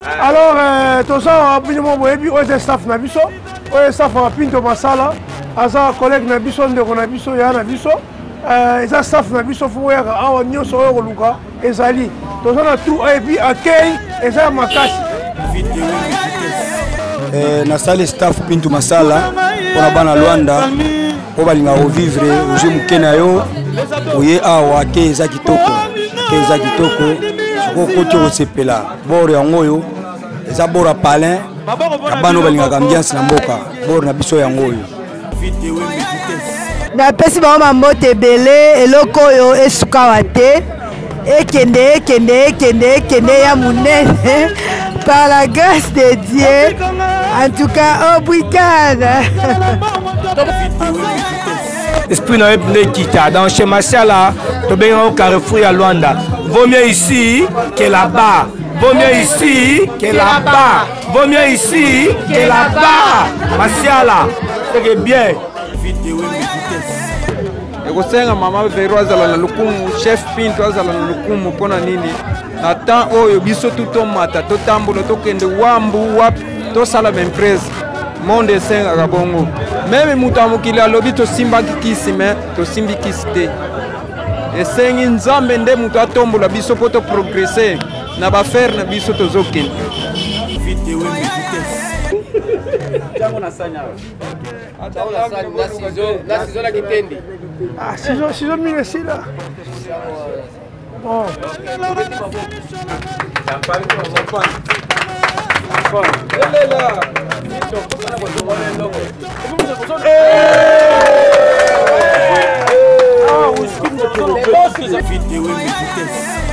Alors, tout ça, on staff Nabiso, on staff Pinto Masala, Aza collègue Nabiso, Nabiso, Yana Nabiso, et staff Nabiso, Fouer, Awa Nyoso, Luka, et Zali. Tout ça, tout, et puis accueil, et ça, Makasi. Nasali staff Pinto Masala, pour la bana Luanda, on va revivre, au Mukena yo, oye Awa, Keza Kitoko, Keza Kitoko. Côté au CPLA, bord ya ngoyo, eza bord à palin, abano balingaka ambiance na mboka, bord na biso ya ngoyo. Na pesi ba mbote belé eloko yo esukawa te, ekende ya munene par la grâce de Dieu. En tout cas, au week-end. Esprit n'a pas quitté dans chez Masiala, tu bien au Carrefour à Luanda. Vaut mieux ici que là-bas. Vaut mieux ici que là-bas. Vaut mieux ici que là-bas. Masiala, c'est bien. Ekosenga mama Vero azala na lukumu, chef Pinto azala na lukumu pona nini. Na temps oyo biso tutomata, totambulo tokende wambu wap, tosala memprese. Monde esenga kabongo. Même mutamukili alobi to simba kikisi me, to simbi kisite. Esengi nzambe nde mutu atombola biso poto progresser na ba faire na biso tozokende. Ah, sizo mine si là. Bon.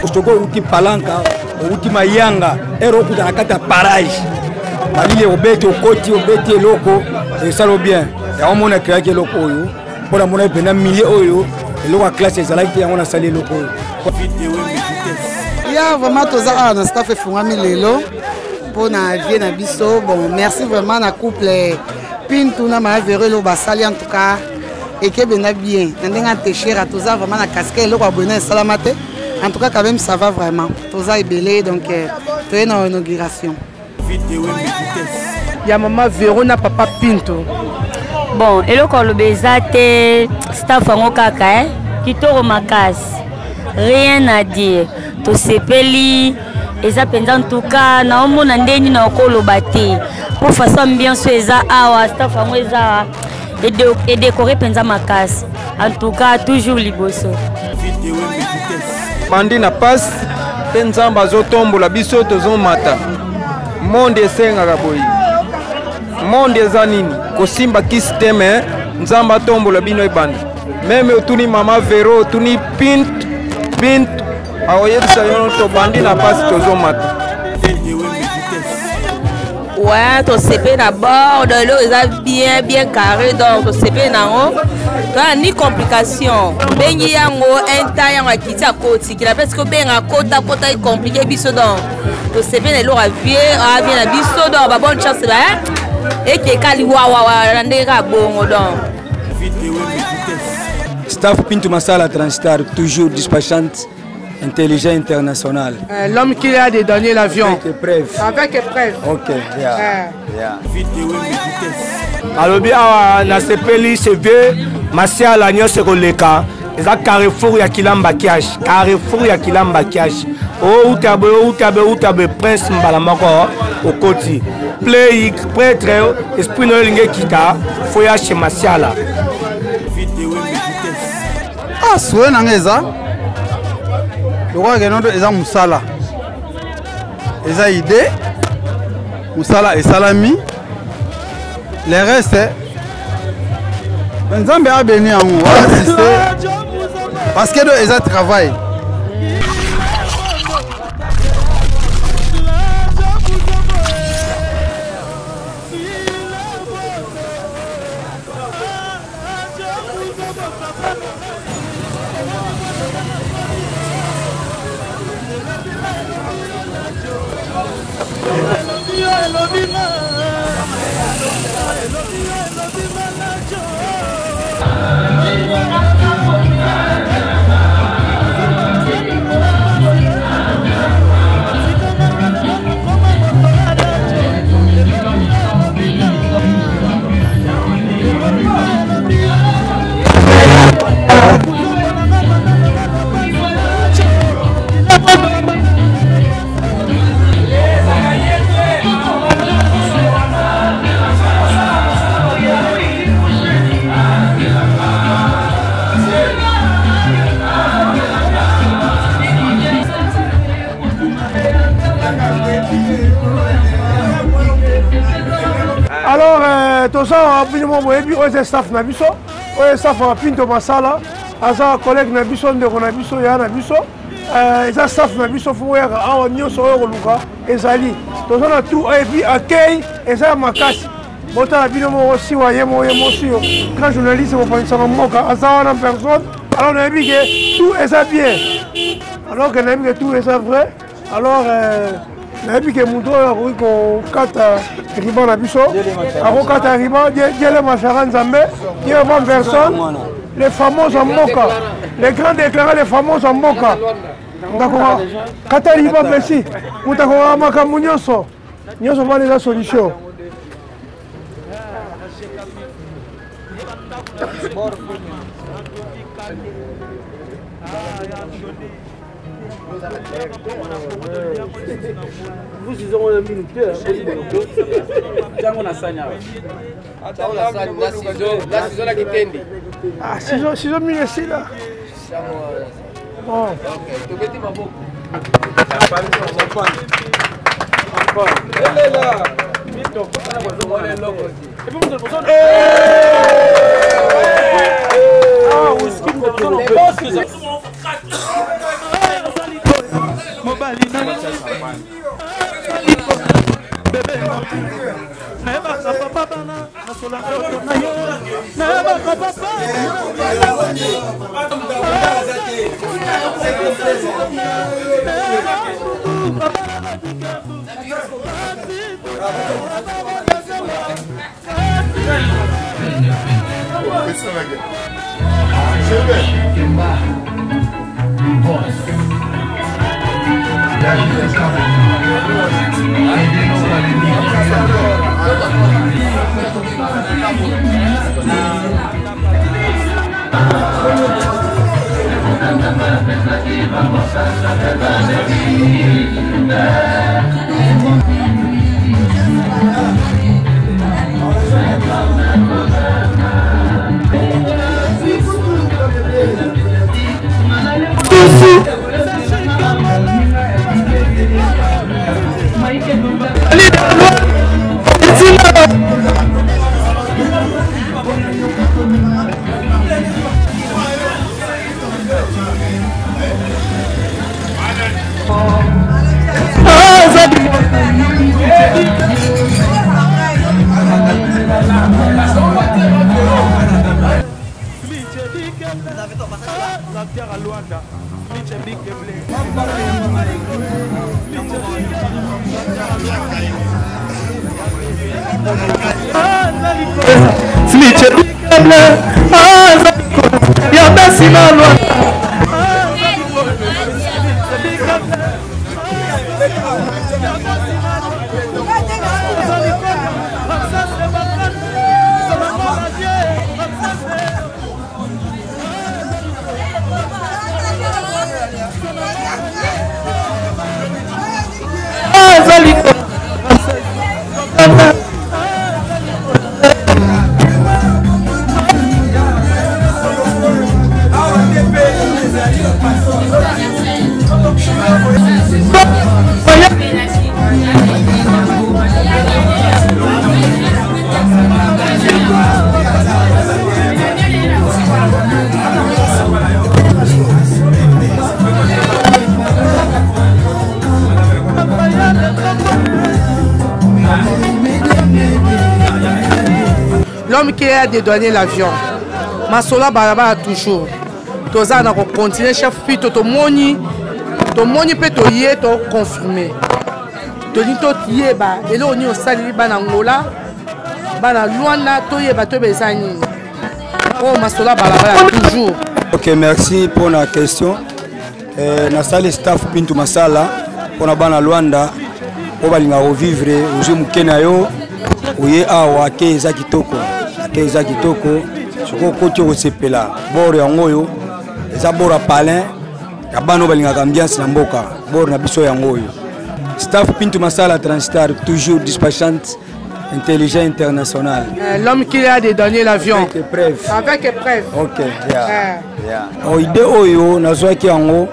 Ostoko uti palanka, uti mayanga, ero kuta nakata parage. Malile obete okoti obete loko, et ça lo bien. Ya omona créer loko oyo, pona mona pena millier oyo, eloko classe ezalaki yango na sali loko oyo. Ya vraiment toza na staff efungami lelo pona vie na biso. Bon, merci vraiment na couple Pinto na ma Vero lo basali en tout cas et que bena bien. Ndenga téchera toza vraiment na casquette eloko abonné salamate. En tout cas quand même ça va vraiment. Toza ebelé donc tu es dans inauguration. Ya maman Vero na papa Pinto. Bon, eloko lo bezate staff ngo kaka kitoko makasi. Rien à dire. To sepeli eza penza en tout cas na omona ndeni na okoloba te. Pour façon ambiance eza awa staff ngo eza et décorer penza makasi. En tout cas toujours liboso. Mandi na passe penza bazo tombola biso tozo mata. Monde esenga kaboyi. Monde eza nini? Kosimba kisiteme nzamba tombola bino ebanda. Même otuni mama Vero, otuni Pinto aoyebisa yo to bandi na passe tozo mata. Ouais, to CP d'abord, de l'eau est bien carré, donc to CP nango. Toi ni complication. Bengi yango un temps yango akiti à côté, qui la presque ben à côté est compliqué biso donc. To CP de l'eau a bien à biso donc ba bonne chance là. Et que kali wa ndera bongo donc. Staff Pinto Masala Transstar, toujours dispatchante, intelligent international. L'homme qui a donné l'avion. Avec épreuve. Avec épreuve. Ok, yeah. Alors bien, na sepeli c'est vieux, Masiala nyose koleka. Eza Carrefour ya Kilamba Kiash. Carrefour ya Kilamba Kiash. Utabe Prince Mbalamako okoti. Play prêtre esprit no linge kita foya chez Masiala. Ah, souhait nangeza. Le roi Genodo eza musala. Eza idée. Musala et salami. Les restes Nzambe a béni en nous, assister parce que eza travail. Alors, toza bino boyebi oyo staff na biso, oyo staff Pinto Masala, aza collègue na biso ndeko na biso ya na biso. Eza staff na biso fo yaka awa nyonso oyo koluka ezali. Toza na tout et puis accueil eza makasi. Botala bino moko siwa ye mosi yo. Grand journaliste mopanisa na mboka aza wana personne. Alors nayebi ke tout eza bien. Alors que nayebi ke tout eza vrai. Alors nayebi ke moto oyo akoki kokata riban na biso. Akokata riban diele machara nzambe. Ye bonne personne. Les fameux en Moka, les grands déclarés, les fameux en Moka. D'accord. Katari va précis. Moutakora Makamu Nyoso. Nyoso va les solutions. Vous ils ont un minute. Ah, ciseaux mille ici là. Bon. L'homme qui a dédouané l'avion, Masola Balaba toujours. Toza na continuer chef Pinto to moni pe to yé to confirmer. To ni to yé ba elo oni osali ba na Angola ba na Luanda to yé ba to bezani. Oh Masola Balaba toujours. OK, merci pour la question. Na salle staff Pinto Masala pour na bana Luanda o balinga revivre ozo mukena yo oye awa ke za kitoko. Keza kitoko soko koti osepela bord yango yo eza bord palin ya bano balinga ambiance na mboka bord na biso yango yo staff Pinto Masala Transstar toujours dispatchante intelligent international. L'homme qui a dédouané l'avion avec épreuve. Avec épreuve. OK, yeah. O ide oyo nazwaki yango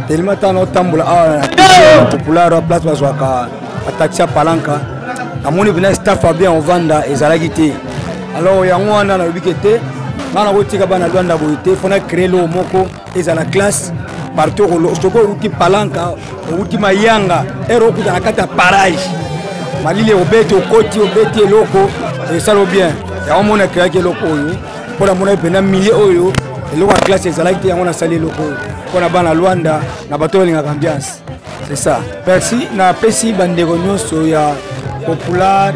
tellement tano tambola na populaire place bazwaka taxi à Palanca. À mon événement, staff a bien en vanda et Zalagité. Alors, il y a un an, on a ubiquité. On a dit que il faut créer le moko et la classe. Partout au outil Palanca, au outil Mayanga, et au outil Nakata Parage. Malile au bête, au côté, au bête et loco, et ça le bien. Il y a un monde qui a créé le loco. Pour la monnaie, il y a un millier d'euros. Et la classe est Zalagité, on a salé le loco. Pour la bande à Luanda, na bateau de l'ambiance. C'est ça. Merci. Na pesi bandegonyo so ya Popular,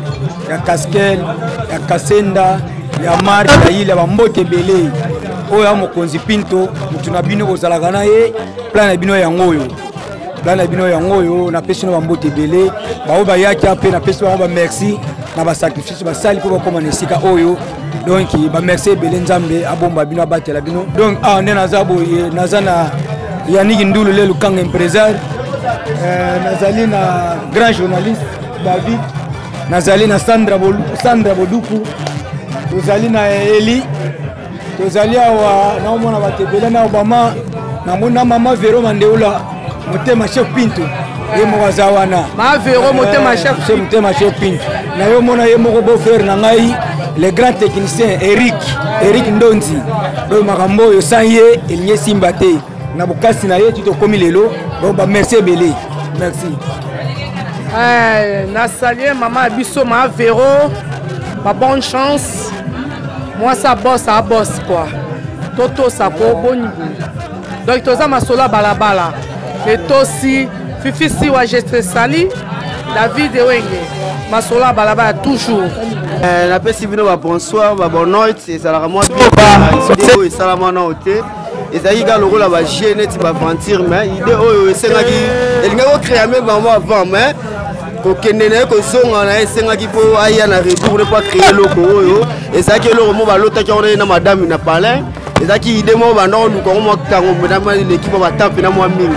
ya Casquel, ya Kasenda, ya Marc, ya Ile Bambote Belé. Oya mokonzi Pinto, mutuna bino kozalaka na ye, plan na bino yango yo. Plan na bino yango yo, na pesi no Bambote Belé, ba oba yaki ape na pesi ba merci na ba sacrifice ba sali ko koma nesika oyo. Donc ba merci Belé Nzambe abomba bino abatela bino. Donc ande nazabo ye nazana Yannick Ndoulou le Lukang impresaire. Nazali na grand journaliste David, nazali na Sandra Boduku, nazali na Eli, nazali awa na mwana batebele na Obama na mwana mama Vero Mandeula motema chef Pinto ye mokaza wana ma Vero motema chef Pinto na yo mona ye moko beau frère na ngai le grand technicien Eric Ndonzi do makambo yo sanye elinye simba te na bukasi na ye tuto komi lelo donc ba merci belé merci. Na saluer maman Abisso ma Véro, ma bonne chance. Moi ça bosse quoi. Toto ça ko bon. Donc toza masola balabala. Et aussi Fifi si wa gestre sali David Wenge. Masola balabala toujours. La pesi bino ba bonsoir, ba bonne nuit, et ça la moi bien. Et salama na hote. Et ça y a le rôle à la gêne, tu vas mentir, mais l'idée c'est qu'il y a créé même avant, mais pour que nous ayons qu'il faut aller à retour pour créer le loco. Et ça qui est le mot à l'autre qui est madame n'a pas l'air. Et ça qui est des mots maintenant nous comment l'équipe va taper dans moi mille.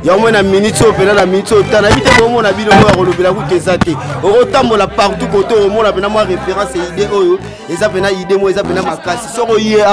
Il y a au moins une minute au pénal la minute au temps. Habite au moment on a vu le mot à relever la route des athées. Au temps on a partout côté au monde on a référence et idée et ça pénal idée moi ça pénal ma casse. Sur hier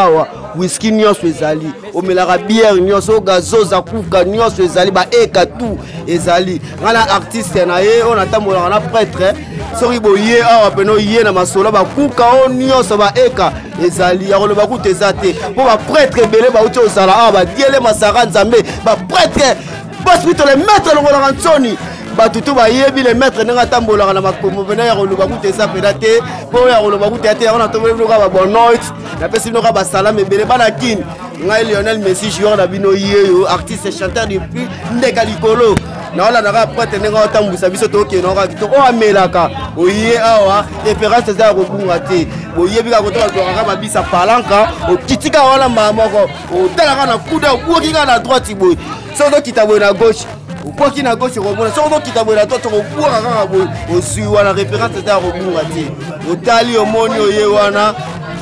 whisky nyos ezali omelaka bière nyos o gazoza kuka nyos ezali ba eka tout ezali ngala artiste na ye on atambola na prêtre sori boye awa peno ye na masolo ba kuka o nyos ba eka ezali ya koloba ku tezate po ba prêtre belé ba uti osala awa ba diele masara nzambe ba prêtre boss plutôt les maîtres le roland Anthony batutu ba yebi les maîtres nga tambola na makomo vena ya koloba ku tezate pedate po ya koloba ku tezate on atombola ba bonne nuit. La personne qui a salam et Belébana Kin, Lionel Messi, joueur d'Abino Yeo, artiste chanteur depuis Ndekalikolo. Na la nara prêtre nga tambu sabiso toke na ka to o amelaka o ye awa référence za ko bungate bo yebi ka ko to ka ba bisa Palanca o kitika wala mamoko o talaka na kuda o ki ka na droite boy so do kitabo na gauche o ko ki na gauche ko bona so do kitabo na droite ko buka ka boy o sui wana référence za ko bungate o tali o moni o ye wana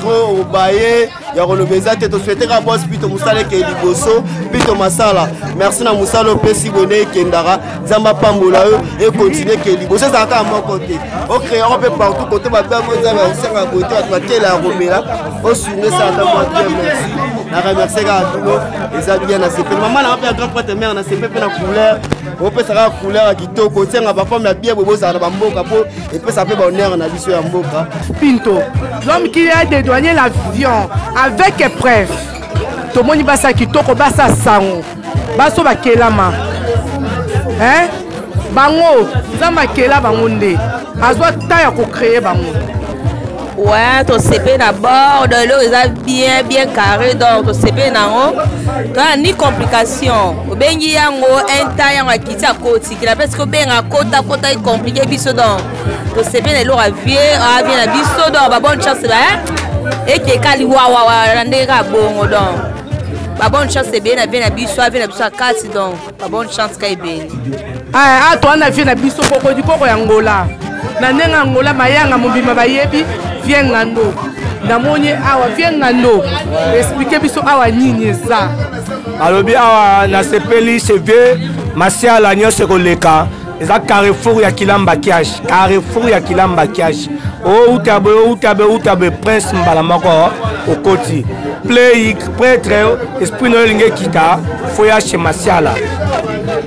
au baye ya kolobeza te to souhaiter ka boss pito musala ke liboso pito masala merci na musala pesi boné kendara zamba pambola et continuer ke liboso ça ka mon côté au créer on peut partout côté ba ba moza ba senga côté à te la romela au souvenir ça ta moi bien merci na remercier ka tuno eza bien na sepe maman na pa grand prêtre mère na sepe na couleur on peut ça la couleur kitoko senga ba femme ya bien bobo ça na ba mboka po et peut ça fait bonheur na biso ya mboka Pinto l'homme qui a dédouané l'avion avec épreuve tout le monde basa kitoko basa sango baso bakelama hein bango za makela bango nde azwa ta ya ko créer bango. Ouais, ton CP d'abord, de l'eau est bien carré, donc ton CP n'en a ni complication. Au bengi yango, un taille en quitté à côté, qui l'appelle ce que ben à côté est compliqué, biso donc. Ton CP de l'eau a bien à biso donc, ma bonne chance là, et qui est cali wawa, rendez-vous bon donc. Ma bonne chance c'est bien à biso, à biso à casse donc, ma bonne chance qu'elle est bien. Ah, toi on a vu à biso pour du poko Angola. Na nenga Angola mayanga mobima bayebi vient ngando namoni awa vient ngando expliquer biso awa nini ça alobi awa na sepeli CV Martial Agneau Sekoleka eza carrefour ya Kilamba Kiash o utabe prince mbala moko okoti play prêtre esprit no linge kita foya chez Martial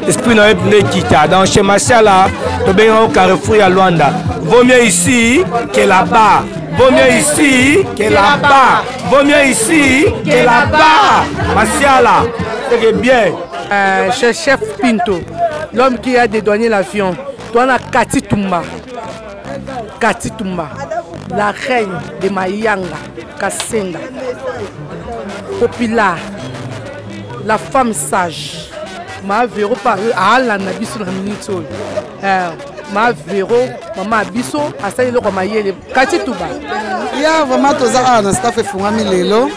esprit na epne kita. Donc chez Masiala, to benga au Carrefour ya Luanda. Vaut mieux ici que là-bas. Vaut mieux ici que là-bas. Vaut mieux ici que là-bas. Masiala, c'est bien. Chez Chef Pinto, l'homme qui a dédouané l'avion, toi on a Kati Toumba, la reine de Mayanga, Kassenga, Popula, la femme sage, ma véro par à la nabiso na minito, ma véro, maman biso, à ça il est maillé, Kati Toumba. Il y a vraiment tous ça, on staff Fungami Lelo,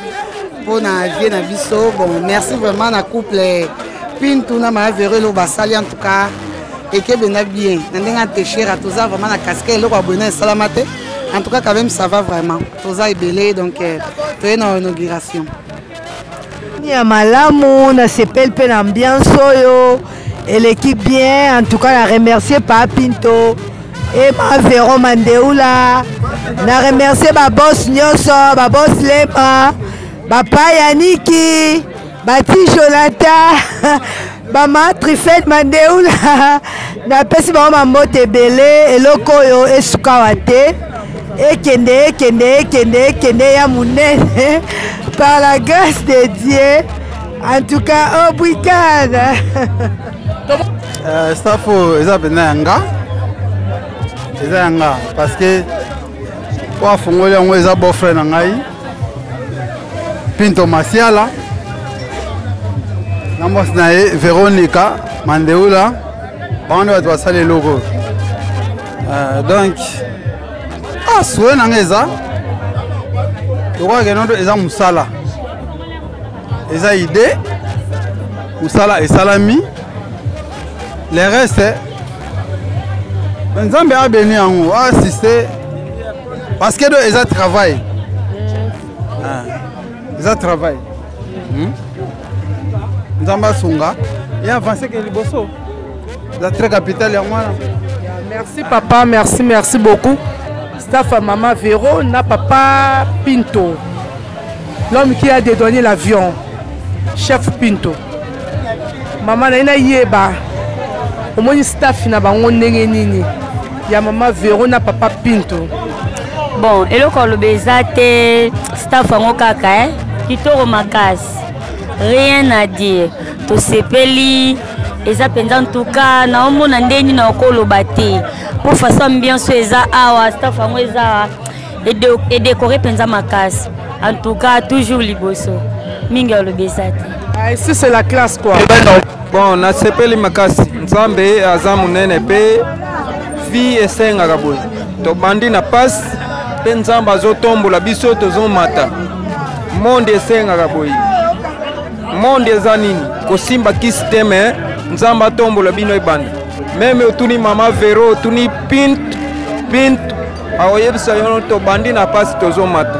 pour na vie na biso, bon merci vraiment na couple. Pinto na ma véro lo basali en tout cas et que bien bien n'enga técher à tous ça vraiment na casquette lo abonné salamate en tout cas quand même ça va vraiment tous ça est belé donc tu es dans inauguration ni à malamu na sepel pe l'ambiance yo et l'équipe bien en tout cas la remercier par Pinto et ma véro Mandeoula na remercier ba boss nyonso ba boss Lema papa Yaniki Bati Jonathan, Bama Trifet Mandeoula, na pesi ba mamote belé eloko yo esukawate kende ya munene par la grâce de Dieu. En tout cas au week-end. Staff eza benanga. Eza yanga parce que kwa fungoli yango eza beau frère na ngai. Pinto Masiala. Namos nae Veronica Mandeoula bande bato basali eloko donc souhait nanga eza lokola kenondo eza mosala eza idée mosala esalami le reste nzambe abeni yango assiste parce que do eza travail Nzamba Sunga et avancer que liboso la très capitale ya mwana. Merci papa, merci beaucoup. Staff à maman Véro na papa Pinto. L'homme qui a dédouané l'avion. Chef Pinto. Maman na yeba. Au moins staff na bango ndenge nini. Ya maman Véro na papa Pinto. Bon, eloko lobeza te staff ngo kaka kitoko makasi. Rien à dire. To sepeli eza penza en tout cas na omona ndeni na okoloba te. Pour façon bien so eza awa staff ngo eza et décorer penza makasi. En tout cas toujours liboso. Minga lobeza te. Ici c'est la classe quoi. Bon, na sepeli makasi. Nzambe aza munene pe vie esenga kaboy. To bandi na passe pe nzamba azotombola biso tozomata. Monde esenga kaboy. Monde eza nini kosimba kisiteme nzamba tombola bino ebanda meme otuni mama Vero otuni pint aoyebisa yono to bandi na pasi tozomata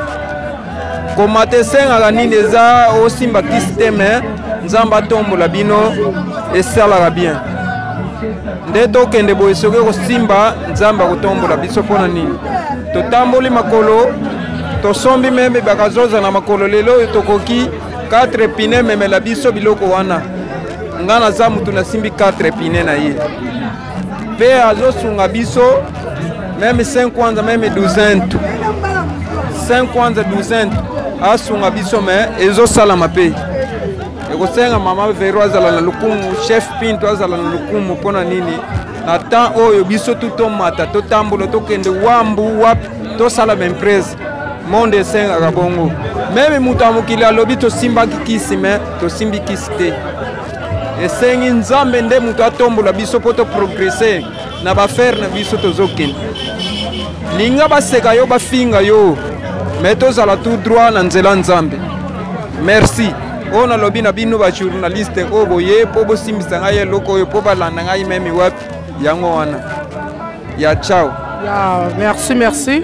komata esengaka nini eza osimba kisiteme nzamba tombola bino esalaka bien nde tokende boye soki kosimba nzamba kotombola biso mpona nini totamboli makolo tosombi meme bakazoza na makolo lelo oyo tokoki 4 pine memela biso biloko wana ngana za mutu nasimbi 4 pine na ye pe azosunga biso meme 5 kwanza meme 12 5 kwanza 12 asunga biso me ezosalama pe ekosenga mama Vero azala na lukumu chef Pinto azala na lukumu mpona nini na temps oyo biso tutomata totambola tokende wambu wapi tosala memprese monde esengaka bongo meme mutu amokili alobi tosimbaki kisi me tosimbi kisi te esengi nzambe nde mutu atombola biso mpo toprogrese na bafere na biso tozokende linga baseka yo bafinga yo me tozala tout droit na nzela nzambe merci oyo nalobi na bino bajournaliste oyo boye mpo bosimbisa ngai eloko oyo mpo balanda ngai meme wapi yango wana ya ciao merci